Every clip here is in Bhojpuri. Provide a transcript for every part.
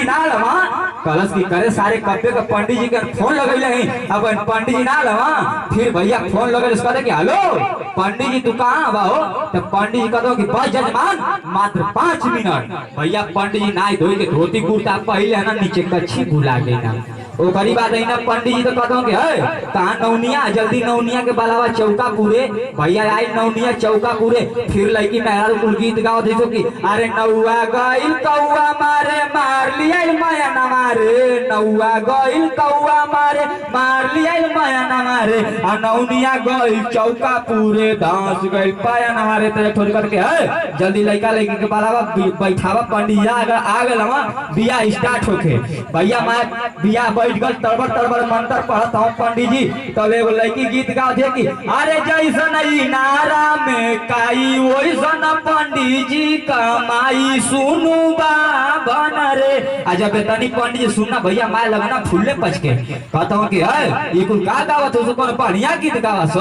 ना लवा कलश की करे सारे कब्बे का पंडित जी के फोन लगैले हैं। अब पंडित जी ना लवा फिर भैया फोन लगे उसका कि हेलो पंडित जी तू कहाँ बा हो? तो पंडित जी कहते कि बस जजमान मात्र 5 मिनट। भैया पंडित जी नाई धोई के धोती कुर्ता पहले है ना नीचे कच्छी भुला गई ना वो गरीब आदमी ना पंडित जी तो कहते कि है कहाँ नौनिया जल्दी नौनिया के बलावा चौका पूरे। भैया आई नौनिया चौका पूरे फिर लड़की मेहरा कुल गीत गाओ देखो कि अरे नौआ गइल कौआ मारे मार लिया माया न मारे नौआ गइल कौआ मारे मार लिया माया न मारे नौनिया गइल चौका पूरे दांस गइल पाया न मारे तेरे थोड़ी करके है जल्दी लड़का लड़की के बलावा बैठावा पंडित जी आ गए बिया स्टार्ट होके। भैया मैं बिया बैठ गल तड़बड़ तड़बड़ मंत्र पढ़ता हूँ पंडित जी तब एगो लड़की गीत गा दे कि अरे जैसन नारा में काई वैसन पंडित जी कमाई सुनू बाबन रे। जब तनी पंडित जी सुनना भैया मैं लगना फूले पच के कहता हूँ कि है ये कुल का गावत हो कौन बढ़िया गीत गावा सो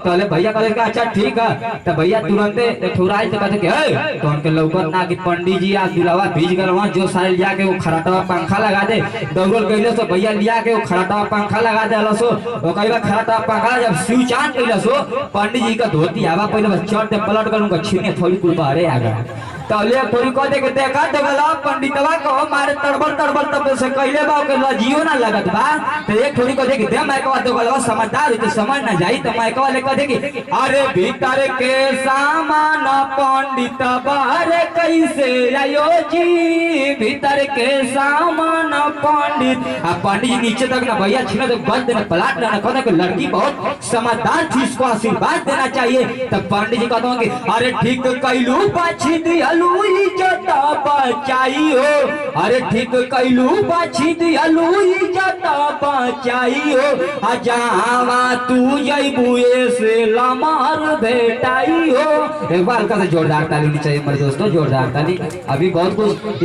तो भैया कहते अच्छा ठीक है। तो भैया तुरंत ठुराई तो कहते कि है तो उनके लौकत ना कि पंडित जी आज दिलावा भीज गल वहाँ जो सारे लिया के वो खराटा पंखा लगा दे दौड़ल गई तो भैया लिया के वो खराटा पंखा लगा दे सो कई बार खराटा पंखा जब स्विच ऑन कैला सो पंडित जी का धोती आवा पहले बस चढ़ दे पलट कर उनका छीने थोड़ी कुल बाहर आ गया तो ले थोड़ी को दे के देखा तो गला पंडितवा को मारे तड़बड़ तड़बड़ तब से कहले बा के लजियो ना लगत बा तो एक थोड़ी को दे के दे मैं को तो गलवा समझदार तो समझ ना जाई तो मैं को ले को दे कि अरे भीतर के सामान पंडित बाहर कैसे आयो जी भीतर के सामान पंडित पंडित जी नीचे तक ना भैया छीना तो बंद देना पलट ना कहना कि लड़की बहुत समझदार थी इसको आशीर्वाद देना चाहिए। तब पंडित जी कहते हैं कि अरे ठीक कैलू पाछी दिहलू इज्जत बचाई हो अरे ठीक कैलू पाछी दिहलू इज्जत बचाई हो जहावा तू जइबुए से लमर भेटाई हो। एक बार का जोरदार ताली चाहिए मेरे दोस्तों जोरदार ताली। अभी बहुत कुछ